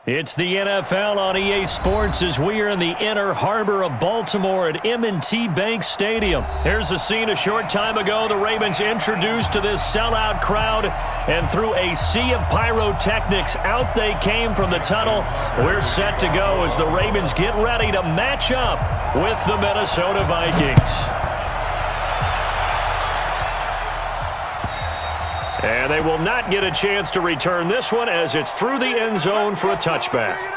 It's the NFL on EA Sports as we are in the inner harbor of Baltimore at M&T Bank Stadium. Here's a scene a short time ago. The Ravens introduced to this sellout crowd, and through a sea of pyrotechnics, out they came from the tunnel. We're set to go as the Ravens get ready to match up with the Minnesota Vikings. And they will not get a chance to return this one as it's through the end zone for a touchback.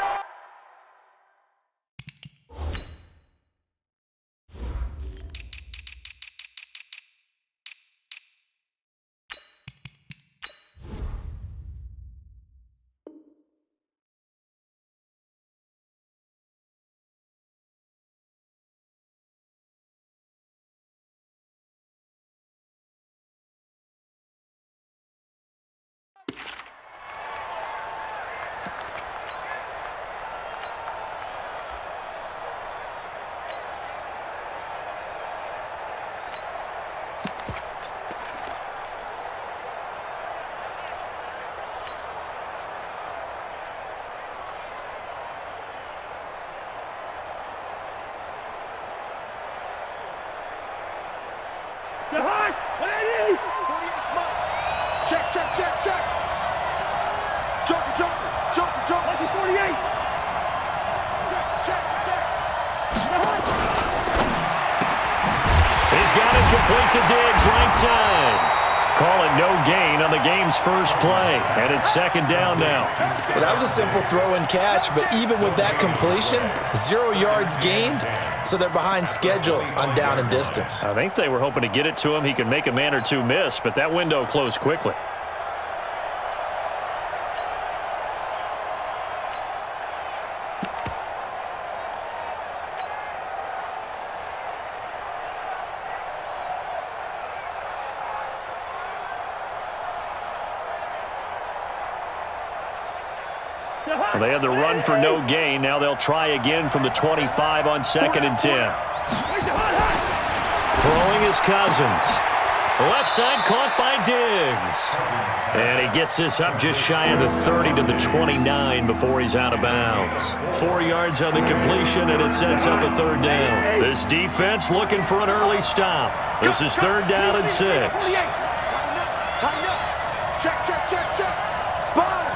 Check. Jump. Like 48. Check. He's got it complete to Diggs, right side. Call it no gain on the game's first play, and it's second down now. Well, that was a simple throw and catch, but even with that completion, 0 yards gained, so they're behind schedule on down and distance. I think they were hoping to get it to him. He could make a man or two miss, but that window closed quickly. Well, they had the run for no gain. Now they'll try again from the 25 on 2nd and 10. Throwing is Cousins. Left side caught by Diggs. And he gets this up just shy of the 30 to the 29 before he's out of bounds. 4 yards on the completion, and it sets up a third down. This defense looking for an early stop. This is 3rd down and 6. Tighten up. Check. Sponge.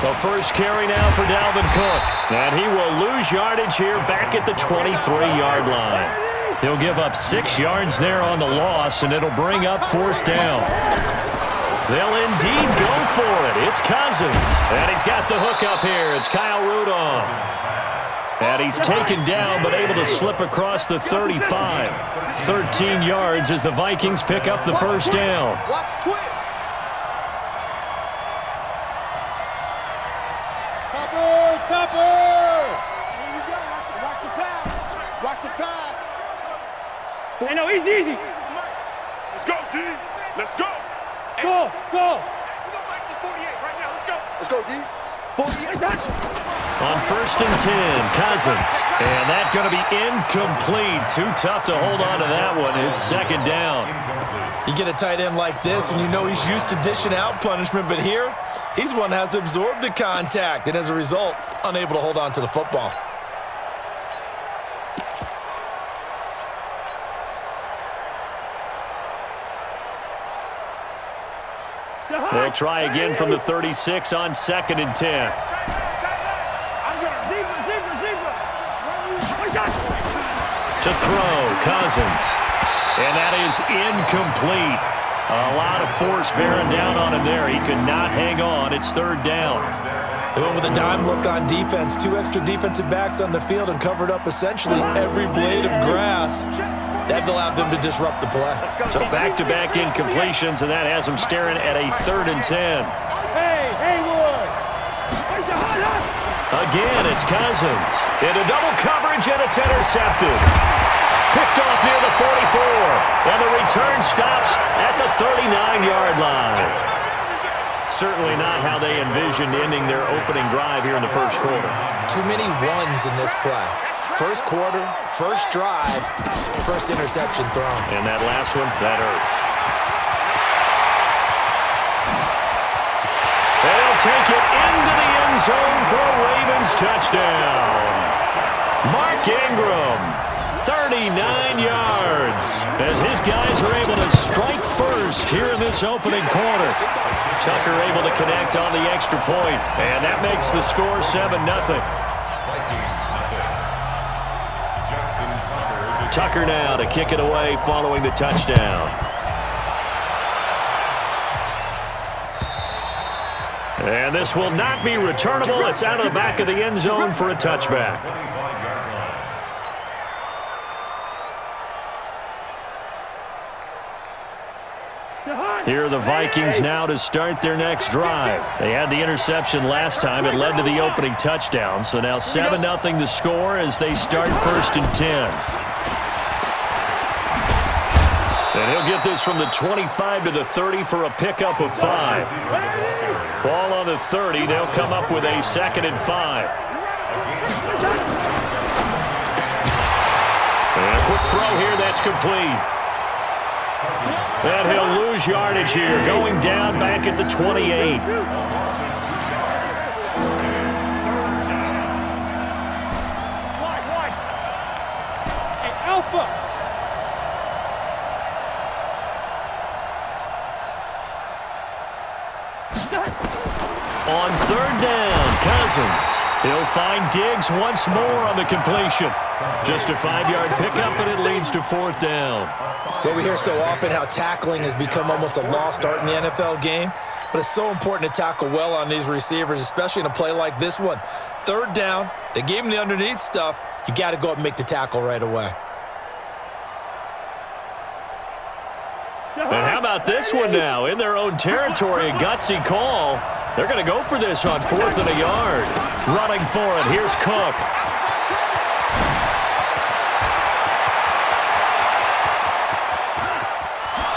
The first carry now for Dalvin Cook. And he will lose yardage here back at the 23-yard line. He'll give up 6 yards there on the loss, and it'll bring up 4th down. They'll indeed go for it. It's Cousins. And he's got the hook up here. It's Kyle Rudolph. And he's taken down but able to slip across the 35. 13 yards as the Vikings pick up the first down. Watch twist. Topper! Here we go. Watch the pass. Hey, no, easy. Let's go, D. Let's go. Go. We're going back to 48 right now. Let's go, D. 48. On 1st and 10, Cousins. And that's going to be incomplete. Too tough to hold on to that one. It's 2nd down. You get a tight end like this, and you know he's used to dishing out punishment, but here, he's one that has to absorb the contact, and as a result, unable to hold on to the football. They'll try again from the 36 on 2nd and 10. To throw, Cousins. And that is incomplete. A lot of force bearing down on him there. He could not hang on. It's 3rd down. They went with a dime look on defense. 2 extra defensive backs on the field and covered up essentially every blade of grass. That allowed them to disrupt the play. So back-to-back incompletions, and that has them staring at a 3rd and 10. Again, it's Cousins. Into double coverage, and it's intercepted. Picked off near the 44, and the return stops at the 39-yard line. Certainly not how they envisioned ending their opening drive here in the first quarter. Too many ones in this play. First quarter, first drive, first interception thrown. And that last one, that hurts. They'll take it into the end zone for a Ravens touchdown. Mark Ingram, 39 yards, as his guys are able to strike first here in this opening quarter. Tucker able to connect on the extra point, and that makes the score 7-0. Tucker now to kick it away following the touchdown. And this will not be returnable. It's out of the back of the end zone for a touchback. Here are the Vikings now to start their next drive. They had the interception last time. It led to the opening touchdown. So now 7-0 to score as they start 1st and 10. And he'll get this from the 25 to the 30 for a pickup of 5. Ball on the 30. They'll come up with a 2nd and 5. And a quick throw here. That's complete. And he'll lose yardage here, going down back at the 28. Hey, Alpha. On 3rd down, Cousins. He'll find Diggs once more on the completion. Just a 5-yard pickup, and it leads to 4th down. Well, we hear so often how tackling has become almost a lost art in the NFL game, but it's so important to tackle well on these receivers, especially in a play like this one. 3rd down, they gave him the underneath stuff. You got to go up and make the tackle right away. And how about this one now? In their own territory, a gutsy call. They're going to go for this on 4th and a yard. Running for it, here's Cook.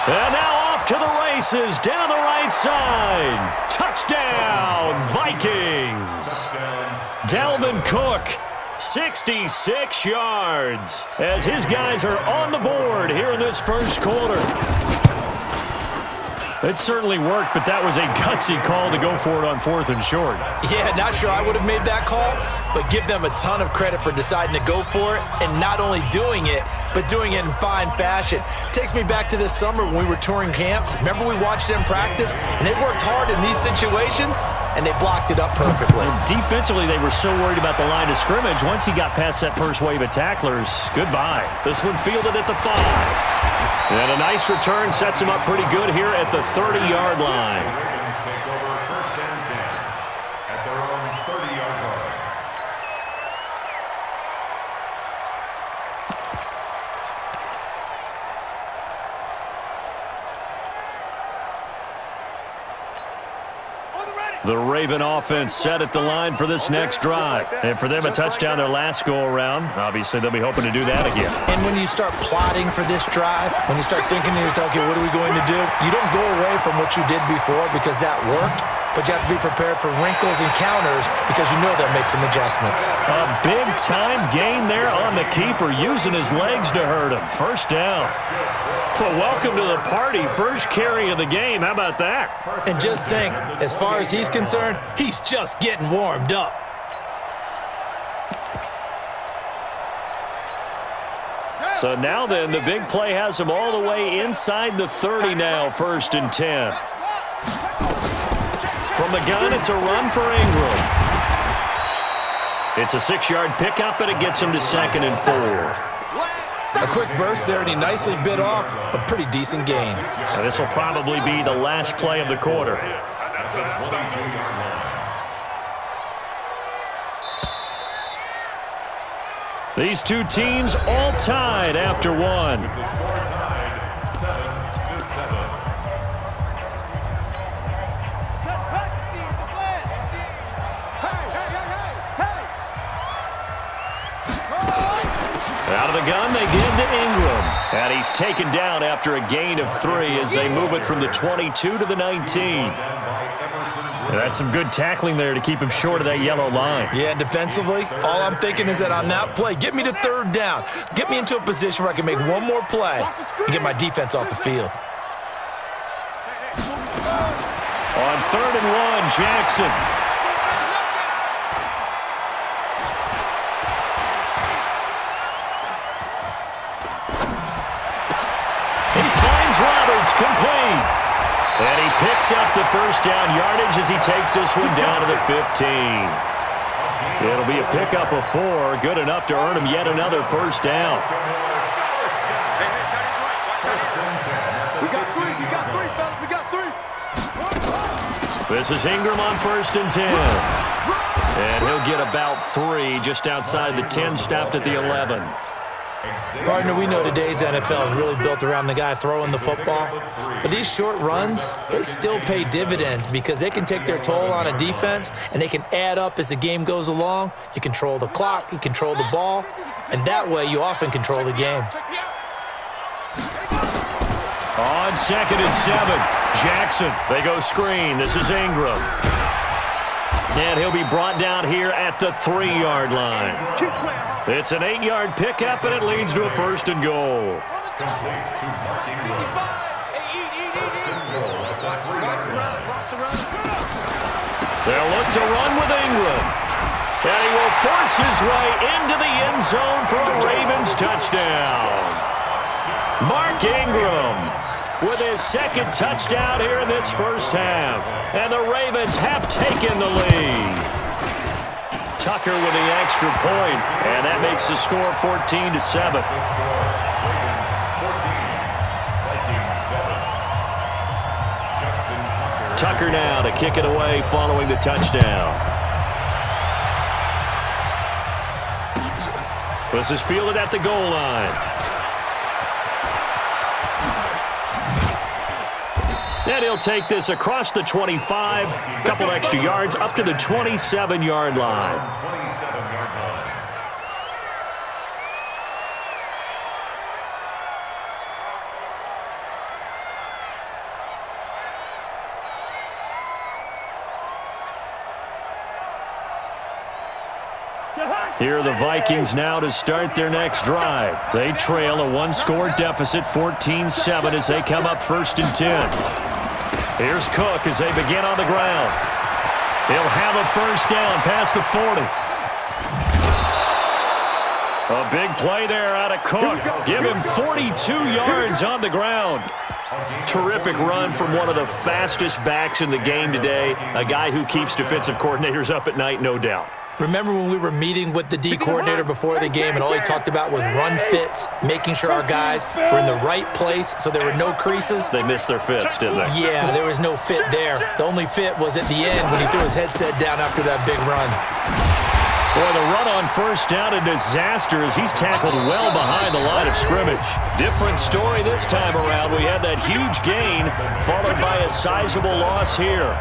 And now off to the races, down the right side. Touchdown, Vikings. Dalvin Cook, 66 yards, as his guys are on the board here in this first quarter. It certainly worked, but that was a gutsy call to go for it on 4th and short. Yeah, not sure I would have made that call, but give them a ton of credit for deciding to go for it and not only doing it, but doing it in fine fashion. Takes me back to this summer when we were touring camps. Remember we watched them practice, and they worked hard in these situations, and they blocked it up perfectly. And defensively, they were so worried about the line of scrimmage. Once he got past that first wave of tacklers, goodbye. This one fielded at the 5. And a nice return sets him up pretty good here at the 30-yard line. The Raven offense set at the line for this next drive. And for them, a touchdown their last go-around. Obviously, they'll be hoping to do that again. And when you start plotting for this drive, when you start thinking to yourself, okay, what are we going to do? You don't go away from what you did before because that worked, but you have to be prepared for wrinkles and counters because you know they'll make some adjustments. A big-time gain there on the keeper, using his legs to hurt him. 1st down. Well, welcome to the party. First carry of the game. How about that? And just think, as far as he's concerned, he's just getting warmed up. So now then, the big play has him all the way inside the 30 now, 1st and 10. From the gun, it's a run for Ingram. It's a 6-yard pickup, and it gets him to 2nd and 4. A quick burst there, and he nicely bit off a pretty decent gain. Now, this will probably be the last play of the quarter. These two teams all tied after one. Out of the gun, they give to Ingram. And he's taken down after a gain of 3 as they move it from the 22 to the 19. And that's some good tackling there to keep him short of that yellow line. Yeah, and defensively, all I'm thinking is that on that play, get me to 3rd down. Get me into a position where I can make one more play and get my defense off the field. On 3rd and 1, Jackson. He finds Roberts, complete. And he picks up the first down yardage as he takes this one down to the 15. It'll be a pickup of 4, good enough to earn him yet another first down. We got three, fellas. We got 3. This is Ingram on 1st and 10. And he'll get about 3 just outside the 10, stopped at the 11. Partner, we know today's NFL is really built around the guy throwing the football. But these short runs, they still pay dividends because they can take their toll on a defense and they can add up as the game goes along. You control the clock, you control the ball, and that way you often control the game. On 2nd and 7, Jackson. They go screen. This is Ingram. And he'll be brought down here at the 3-yard line. It's an 8-yard pickup, and it leads to a 1st and goal. They'll look to run with Ingram. And he will force his way into the end zone for a Ravens touchdown. Mark Ingram with his 2nd touchdown here in this first half. And the Ravens have taken the lead. Tucker with the extra point, and that makes the score 14-7. Tucker now to kick it away following the touchdown. This is fielded at the goal line. And he'll take this across the 25, a couple extra yards, up to the 27-yard line. Here are the Vikings now to start their next drive. They trail a 1-score deficit, 14-7, as they come up 1st and 10. Here's Cook as they begin on the ground. He'll have a first down past the 40. A big play there out of Cook. Give him 42 yards on the ground. Terrific run from one of the fastest backs in the game today, a guy who keeps defensive coordinators up at night, no doubt. Remember when we were meeting with the D coordinator before the game and all he talked about was run fits, making sure our guys were in the right place so there were no creases? They missed their fits, didn't they? Yeah, there was no fit there. The only fit was at the end when he threw his headset down after that big run. Boy, the run on first down, a disaster as he's tackled well behind the line of scrimmage. Different story this time around. We had that huge gain followed by a sizable loss here.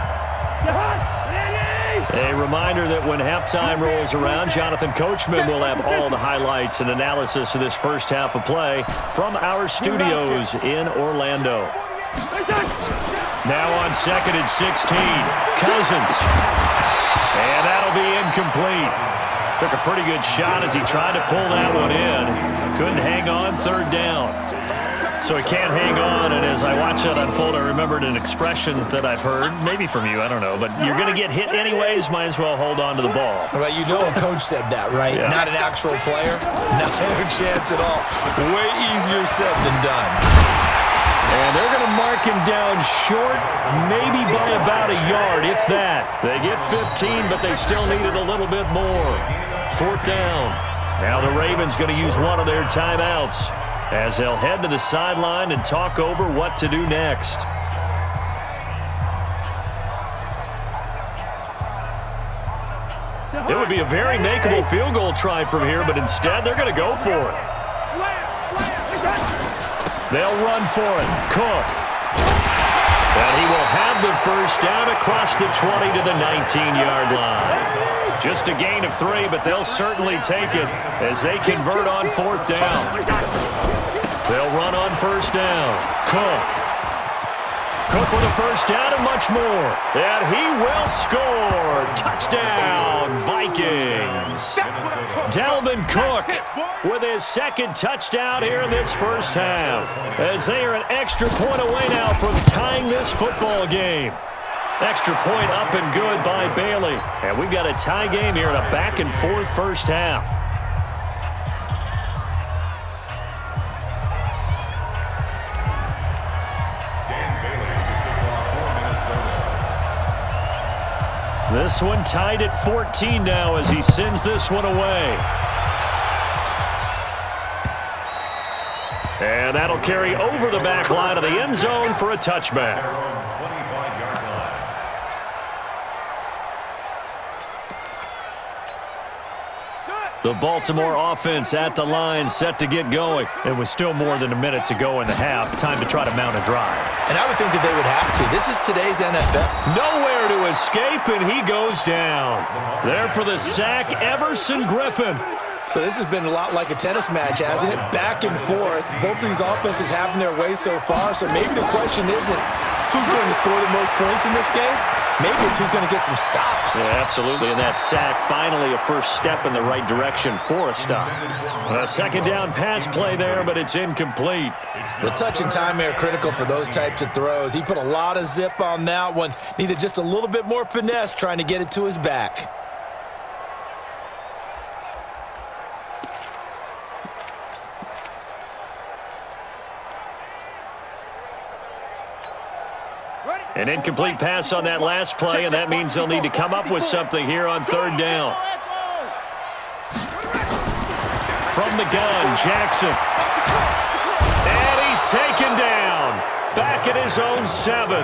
A reminder that when halftime rolls around, Jonathan Coachman will have all the highlights and analysis of this first half of play from our studios in Orlando. Now on 2nd and 16, Cousins. And that'll be incomplete. Took a pretty good shot as he tried to pull that one in. Couldn't hang on, 3rd down. So he can't hang on, and as I watch that unfold, I remembered an expression that I've heard, maybe from you, I don't know, but you're going to get hit anyways, might as well hold on to the ball. Well, you know a coach said that, right? Yeah. Not an actual player? No chance at all. Way easier said than done. And they're going to mark him down short, maybe by about a yard, if that. They get 15, but they still needed a little bit more. 4th down. Now the Ravens going to use one of their timeouts as they'll head to the sideline and talk over what to do next. It would be a very makeable field goal try from here, but instead they're going to go for it. They'll run for it. Cook. And he will have the first down across the 20 to the 19-yard line. Just a gain of 3, but they'll certainly take it as they convert on 4th down. They'll run on 1st down. Cook with a first down and much more. And he will score. Touchdown, Vikings. Dalvin Cook with his 2nd touchdown here in this first half, as they are an extra point away now from tying this football game. Extra point up and good by Bailey. And we've got a tie game here in a back-and-forth first half. This one tied at 14 now as he sends this one away. And that'll carry over the back line of the end zone for a touchback. The Baltimore offense at the line, set to get going. It was still more than a minute to go in the half. Time to try to mount a drive. And I would think that they would have to. This is today's NFL. Nowhere to escape, and he goes down. There for the sack, Everson Griffin. So this has been a lot like a tennis match, hasn't it? Back and forth. Both of these offenses having their way so far. So maybe the question isn't who's going to score the most points in this game. Maybe it's who's going to get some stops. Yeah, absolutely. And that sack, finally a first step in the right direction for a stop. A second down pass play there, but it's incomplete. The touch and timing are critical for those types of throws. He put a lot of zip on that one. Needed just a little bit more finesse trying to get it to his back. An incomplete pass on that last play, and that means they'll need to come up with something here on third down. From the gun, Jackson. And he's taken down. Back at his own 7.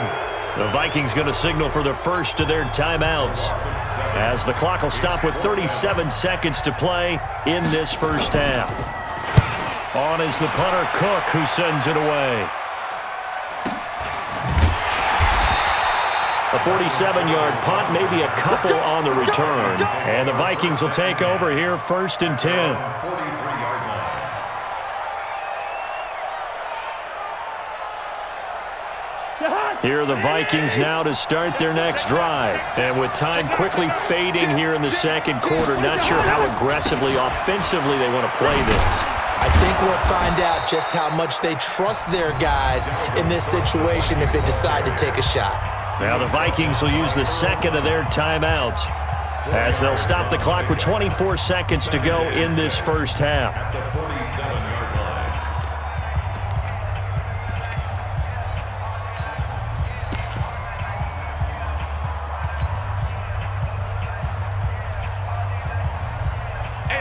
The Vikings going to signal for the first of their timeouts, as the clock will stop with 37 seconds to play in this first half. On is the punter, Cook, who sends it away. A 47-yard punt, maybe a couple on the return. And the Vikings will take over here, 1st and 10. Here are the Vikings now to start their next drive. And with time quickly fading here in the second quarter, not sure how aggressively, offensively they want to play this. I think we'll find out just how much they trust their guys in this situation if they decide to take a shot. Now the Vikings will use the second of their timeouts as they'll stop the clock with 24 seconds to go in this first half.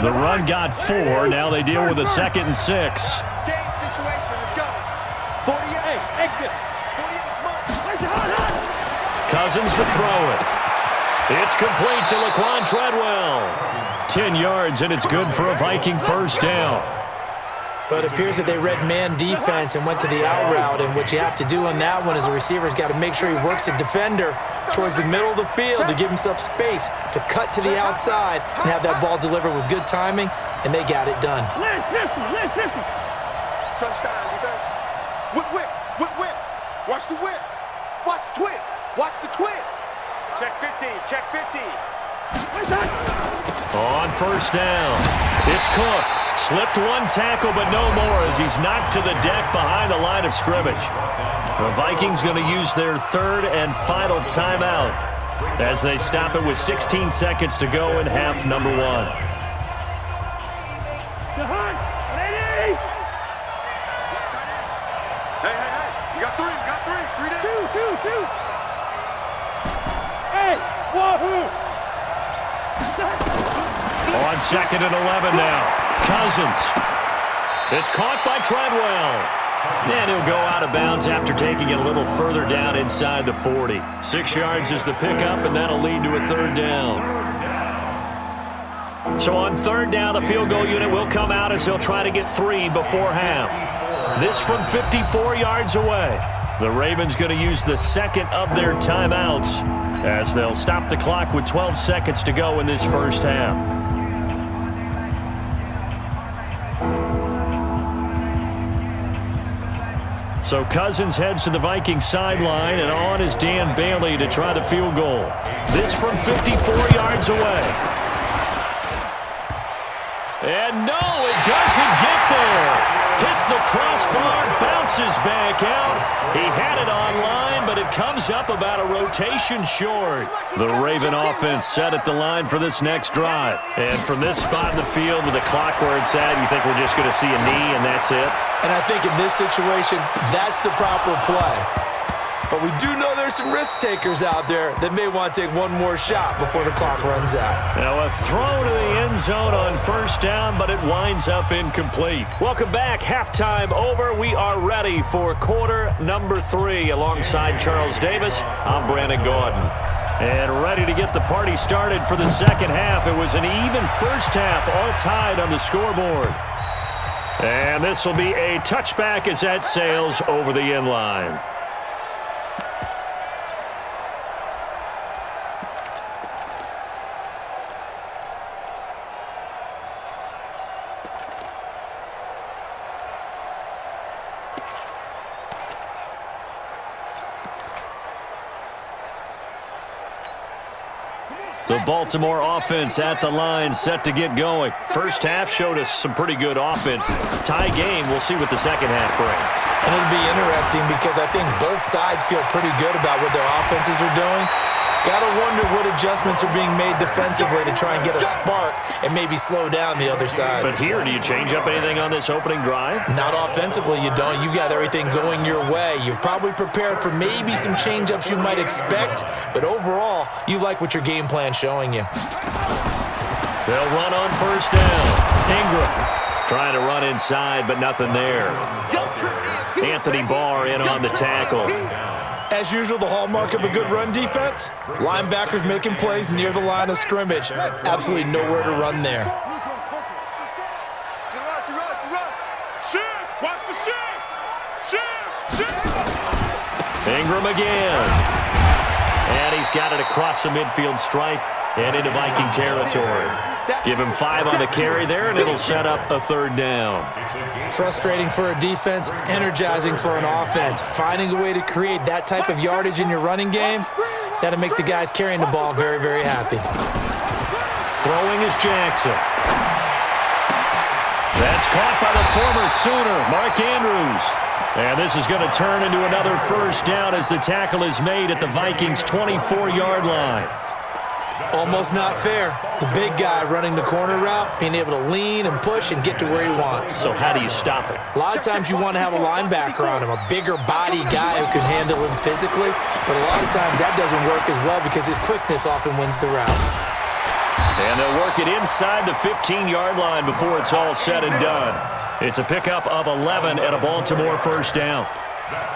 The run got 4. Now they deal with a 2nd and 6. Game situation. Let's go. 48. Exit. 48. Cousins to throw it. It's complete to Laquan Treadwell. 10 yards, and it's good for a Viking first down. But it appears that they read man defense and went to the out route, and what you have to do on that one is the receiver's got to make sure he works the defender towards the middle of the field to give himself space to cut to the outside and have that ball delivered with good timing, and they got it done. Crunch time, defense. Whip. Watch the whip. Watch the twist. Watch the twist. Check 50. Check 50. On first down, it's Cook. Slipped one tackle, but no more as he's knocked to the deck behind the line of scrimmage. The Vikings going to use their third and final timeout as they stop it with 16 seconds to go in half number 1. Hey. You got 3. You got 3. 3 down. 2. Hey, wahoo! On 2nd and 11 now. Cousins. It's caught by Treadwell. And he'll go out of bounds after taking it a little further down inside the 40. 6 yards is the pickup, and that'll lead to a third down. So on third down, the field goal unit will come out as they'll try to get 3 before half. This from 54 yards away. The Ravens going to use the second of their timeouts as they'll stop the clock with 12 seconds to go in this first half. So Cousins heads to the Vikings sideline, and on is Dan Bailey to try the field goal. This from 54 yards away. And no, it doesn't get there. Hit hits the crossbar, bounces back out. He had it online, but it comes up about a rotation short. The Raven offense set at the line for this next drive. And from this spot in the field with the clock where it's at, you think we're just going to see a knee and that's it? And I think in this situation, that's the proper play. But we do know there's some risk takers out there that may want to take one more shot before the clock runs out. Now a throw to the end zone on first down, but it winds up incomplete. Welcome back. Halftime over. We are ready for quarter number 3. Alongside Charles Davis, I'm Brandon Gordon. And ready to get the party started for the second half. It was an even first half, all tied on the scoreboard. And this will be a touchback as that sails over the end line. The Baltimore offense at the line, set to get going. First half showed us some pretty good offense. Tie game, we'll see what the second half brings. And it'll be interesting because I think both sides feel pretty good about what their offenses are doing. Gotta wonder what adjustments are being made defensively to try and get a spark and maybe slow down the other side. But here, do you change up anything on this opening drive? Not offensively, you don't. You've got everything going your way. You've probably prepared for maybe some change-ups you might expect, but overall, you like what your game plan's showing you. They'll run on first down. Ingram trying to run inside, but nothing there. Anthony Barr in on the tackle. As usual, the hallmark of a good run defense, linebackers making plays near the line of scrimmage. Absolutely nowhere to run there. Ingram again. And he's got it across the midfield stripe and into Viking territory. Give him 5 on the carry there, and it'll set up a third down. Frustrating for a defense, energizing for an offense. Finding a way to create that type of yardage in your running game, that'll make the guys carrying the ball very, very happy. Throwing is Jackson. That's caught by the former Sooner, Mark Andrews. And this is going to turn into another first down as the tackle is made at the Vikings' 24-yard line. Almost not fair. The big guy running the corner route, being able to lean and push and get to where he wants. So how do you stop it? A lot of times you want to have a linebacker on him, a bigger body guy who can handle him physically, but a lot of times that doesn't work as well because his quickness often wins the route. And they'll work it inside the 15-yard line before it's all said and done. It's a pickup of 11 and a Baltimore first down.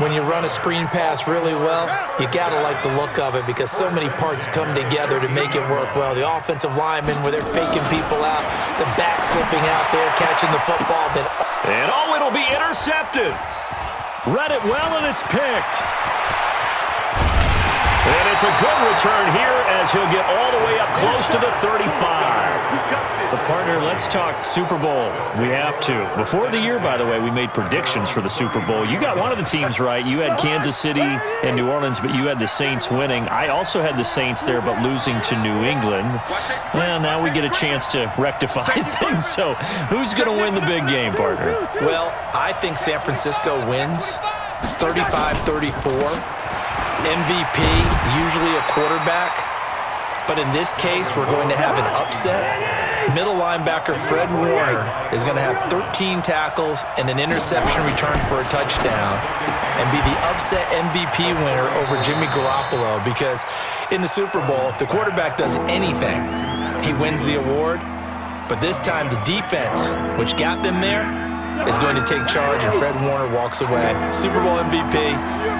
When you run a screen pass really well, you got to like the look of it because so many parts come together to make it work well. The offensive linemen, where they're faking people out, the back slipping out there, catching the football. And it'll be intercepted. Read it well, and it's picked. And it's a good return here as he'll get all the way up close to the 35. The partner, let's talk Super Bowl. We have to. Before the year, by the way, we made predictions for the Super Bowl. You got one of the teams right. You had Kansas City and New Orleans, but you had the Saints winning. I also had the Saints there, but losing to New England. Well, now we get a chance to rectify things. So who's going to win the big game, partner? Well, I think San Francisco wins 35-34. MVP, usually a quarterback. But in this case, we're going to have an upset. Middle linebacker Fred Warner is going to have 13 tackles and an interception return for a touchdown and be the upset MVP winner over Jimmy Garoppolo because in the Super Bowl, if the quarterback does anything, he wins the award. But this time, the defense, which got them there, is going to take charge, and Fred Warner walks away. Super Bowl MVP,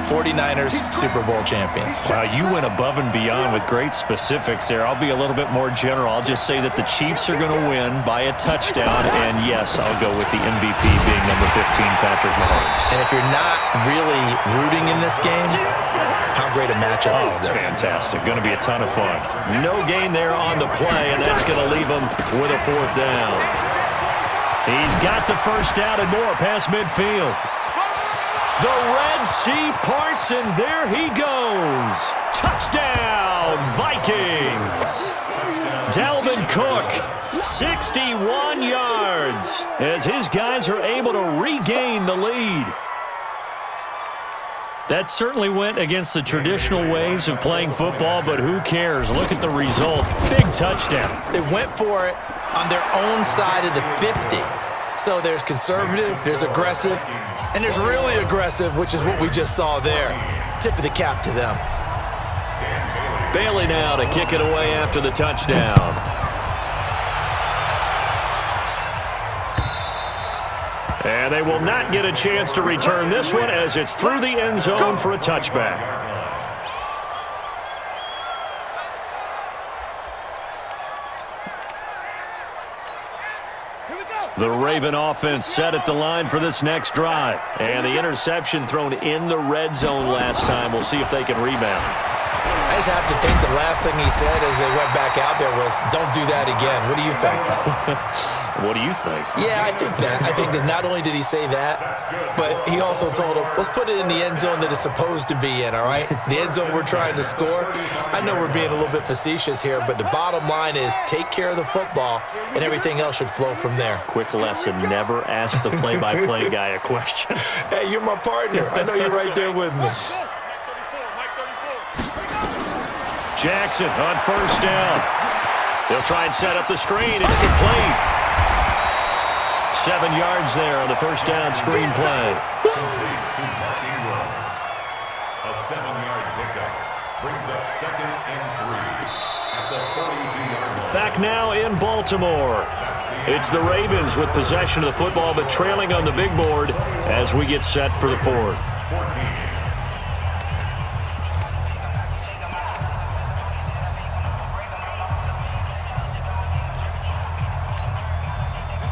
49ers, Super Bowl champions. Wow, you went above and beyond with great specifics there. I'll be a little bit more general. I'll just say that the Chiefs are going to win by a touchdown, and yes, I'll go with the MVP being number 15, Patrick Mahomes. And if you're not really rooting in this game, how great a matchup is this? Fantastic. Going to be a ton of fun. No gain there on the play, and that's going to leave him with a fourth down. He's got the first down and more past midfield. The Red Sea parts, and there he goes. Touchdown, Vikings. Dalvin Cook, 61 yards, as his guys are able to regain the lead. That certainly went against the traditional ways of playing football, but who cares? Look at the result. Big touchdown. They went for it on their own side of the 50. So there's conservative, there's aggressive, and there's really aggressive, which is what we just saw there. Tip of the cap to them. Bailey now to kick it away after the touchdown. And they will not get a chance to return this one as it's through the end zone for a touchback. The Raven offense set at the line for this next drive. And the interception thrown in the red zone last time. We'll see if they can rebound. I just have to think the last thing he said as they went back out there was, don't do that again. What do you think? What do you think? Yeah, I think that. I think that not only did he say that, but he also told him, let's put it in the end zone that it's supposed to be in, all right? The end zone we're trying to score. I know we're being a little bit facetious here, but the bottom line is take care of the football, and everything else should flow from there. Quick lesson, never ask the play-by-play guy a question. Hey, you're my partner. I know you're right there with me. Jackson on first down. They'll try and set up the screen. It's complete. 7 yards there on the first down screen play. A 7-yard pickup brings up 2nd and 3 at the 42-yard line. Back now in Baltimore. It's the Ravens with possession of the football, but trailing on the big board as we get set for the fourth.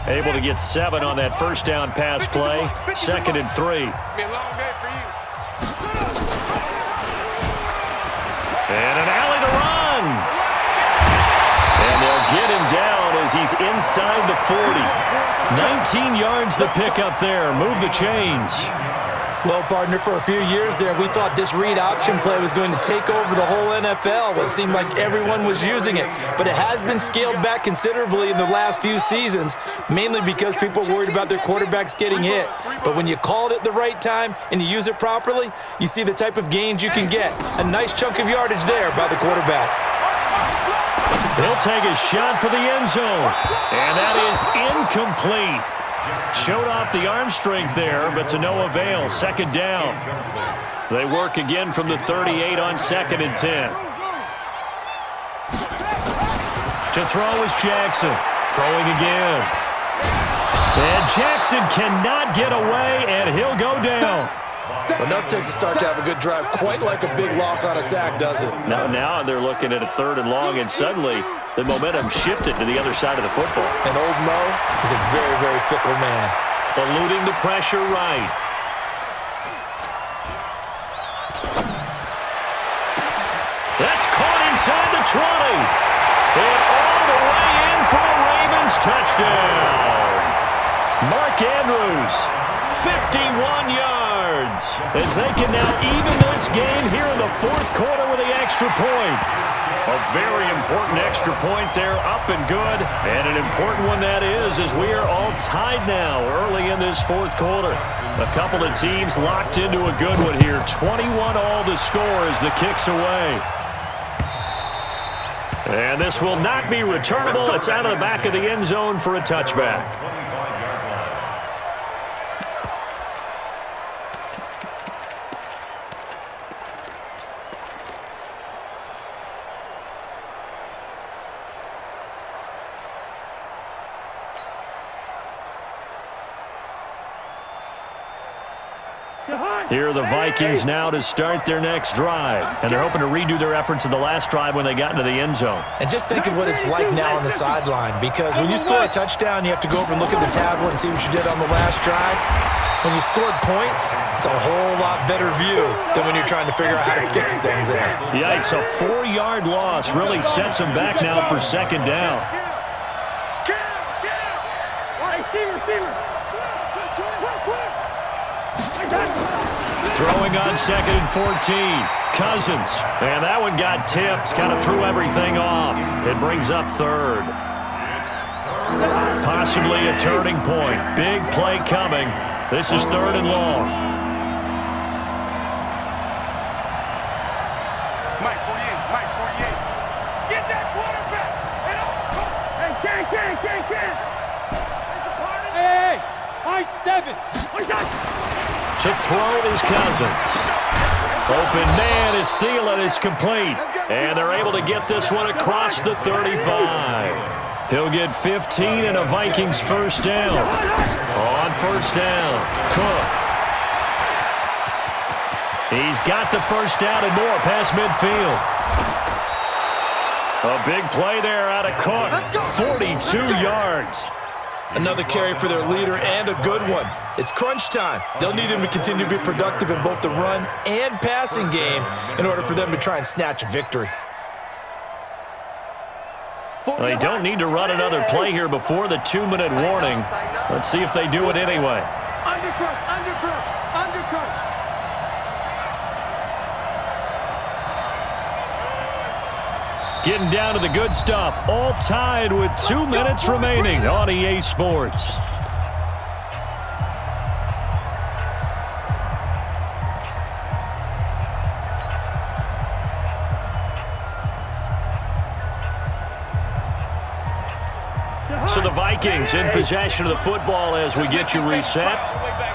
Able to get 7 on that first down pass play. 2nd and 3. It's been a long day for you. And an alley to run. And they'll get him down as he's inside the 40. 19 yards the pickup there. Move the chains. Well, partner, for a few years there, we thought this read option play was going to take over the whole NFL. It seemed like everyone was using it. But it has been scaled back considerably in the last few seasons, mainly because people are worried about their quarterbacks getting hit. But when you call it at the right time and you use it properly, you see the type of gains you can get. A nice chunk of yardage there by the quarterback. He'll take a shot for the end zone. And that is incomplete. Showed off the arm strength there, but to no avail. 2nd down. They work again from the 38 on 2nd and 10. To throw is Jackson. Throwing again. And Jackson cannot get away, and he'll go down. Enough takes a start to have a good drive, quite like a big loss on a sack, does it? Now they're looking at a 3rd and long, and suddenly the momentum shifted to the other side of the football. And old Mo is a very, very fickle man. Eluding the pressure right. That's caught inside the 20. And all the way in for a Ravens touchdown. Mark Andrews, 51 yards, as they can now even this game here in the 4th quarter with the extra point. A very important extra point there, up and good. And an important one that is, as we are all tied now early in this 4th quarter. A couple of teams locked into a good one here. 21-all the score as the kick's away. And this will not be returnable. It's out of the back of the end zone for a touchback. Here are the Vikings now to start their next drive. And they're hoping to redo their efforts in the last drive when they got into the end zone. And just think of what it's like now on the sideline, because when you score a touchdown, you have to go over and look at the tablet and see what you did on the last drive. When you scored points, it's a whole lot better view than when you're trying to figure out how to fix things there. Yikes, a 4-yard loss really sets them back now for 2nd down. Throwing on 2nd and 14. Cousins. And that one got tipped, kind of threw everything off. It brings up third. Possibly a turning point. Big play coming. This is 3rd and long. Mike 48, Mike 48. Get that quarterback. Hey, Ken. Hey, high 7. To throw is Cousins. Open man is Thielen. It's complete. And they're able to get this one across the 35. He'll get 15 and a Vikings first down. On first down, Cook. He's got the first down and more past midfield. A big play there out of Cook. 42 yards. Another carry for their leader and a good one. It's crunch time. They'll need him to continue to be productive in both the run and passing game in order for them to try and snatch a victory. Well, they don't need to run another play here before the 2-minute warning. Let's see if they do it anyway. Undercut. Getting down to the good stuff. All tied with 2 minutes remaining on EA Sports. So the Vikings in possession of the football as we get you reset.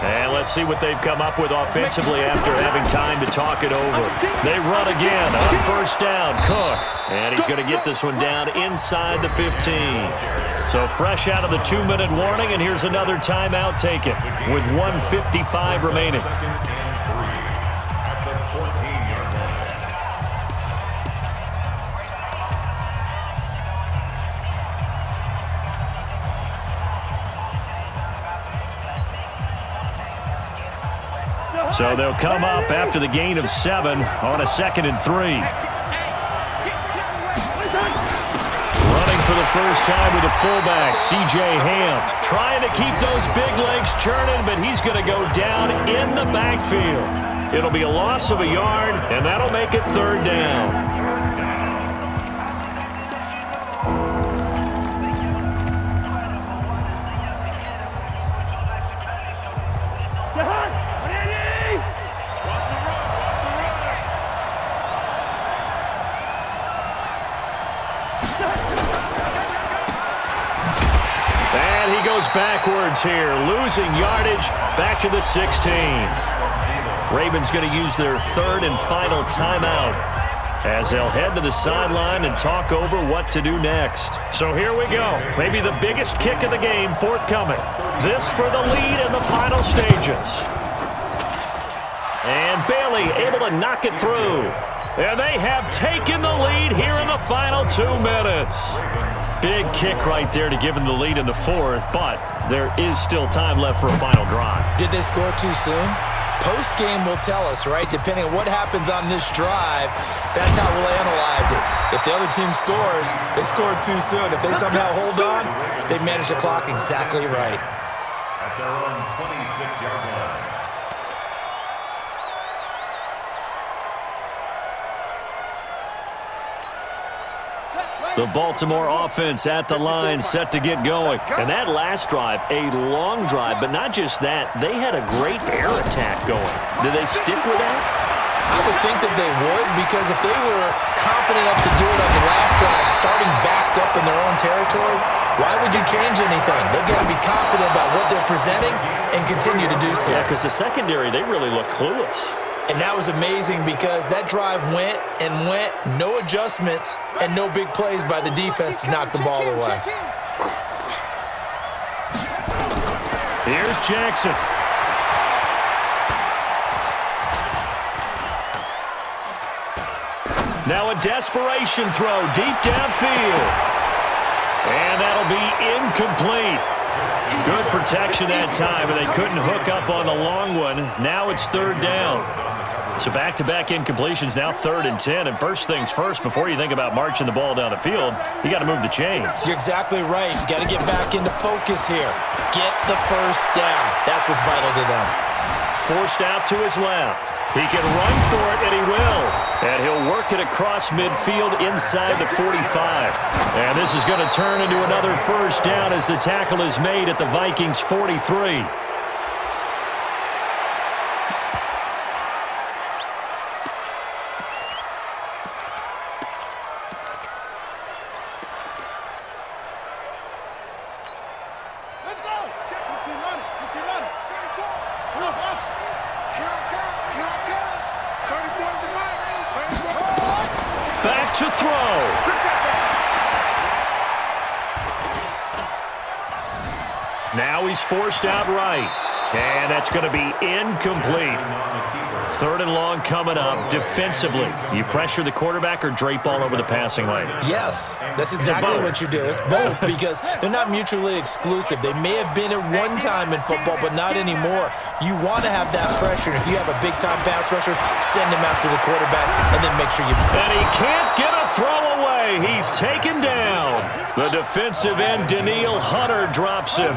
And let's see what they've come up with offensively after having time to talk it over. They run again on first down. Cook. And he's going to get this one down inside the 15. So fresh out of the 2-minute warning, and here's another timeout taken with 1:55 remaining. So they'll come up after the gain of 7 on a 2nd and 3. Running for the first time with a fullback, C.J. Ham. Trying to keep those big legs churning, but he's going to go down in the backfield. It'll be a loss of a yard, and that'll make it 3rd down. And he goes backwards here, losing yardage back to the 16. Ravens going to use their 3rd and final timeout as they'll head to the sideline and talk over what to do next. So here we go. Maybe the biggest kick of the game forthcoming. This for the lead in the final stages. And Bailey able to knock it through. And they have taken the lead here in the final 2 minutes. Big kick right there to give them the lead in the 4th, but there is still time left for a final drive. Did they score too soon? Post-game will tell us, right? Depending on what happens on this drive, that's how we'll analyze it. If the other team scores, they scored too soon. If they somehow hold on, they manage the clock exactly right. At their own 26-yard line. The Baltimore offense at the line, set to get going. And that last drive, a long drive, but not just that. They had a great air attack going. Did they stick with that? I would think that they would, because if they were confident enough to do it on the last drive, starting backed up in their own territory, why would you change anything? They've got to be confident about what they're presenting and continue to do so. Yeah, because the secondary, they really look clueless. And that was amazing because that drive went and went, no adjustments, and no big plays by the defense to knock the ball away. Here's Jackson. Now a desperation throw deep downfield. And that'll be incomplete. Good protection that time, and they couldn't hook up on the long one. Now it's 3rd down. So back-to-back incompletions, now 3rd and 10. And first things first, before you think about marching the ball down the field, you got to move the chains. You're exactly right. You got to get back into focus here. Get the first down. That's what's vital to them. Forced out to his left. He can run for it, and he will. And he'll work it across midfield inside the 45. And this is going to turn into another first down as the tackle is made at the Vikings' 43. Back to throw. Now he's forced out right. And that's going to be incomplete. 3rd and long coming up. Defensively, you pressure the quarterback or drape all over the passing lane? Yes, that's exactly what you do. It's both because they're not mutually exclusive. They may have been at one time in football, but not anymore. You want to have that pressure. If you have a big-time pass rusher, send him after the quarterback and then make sure you... And he can't get a throw away. He's taken down. The defensive end, Danielle Hunter, drops him.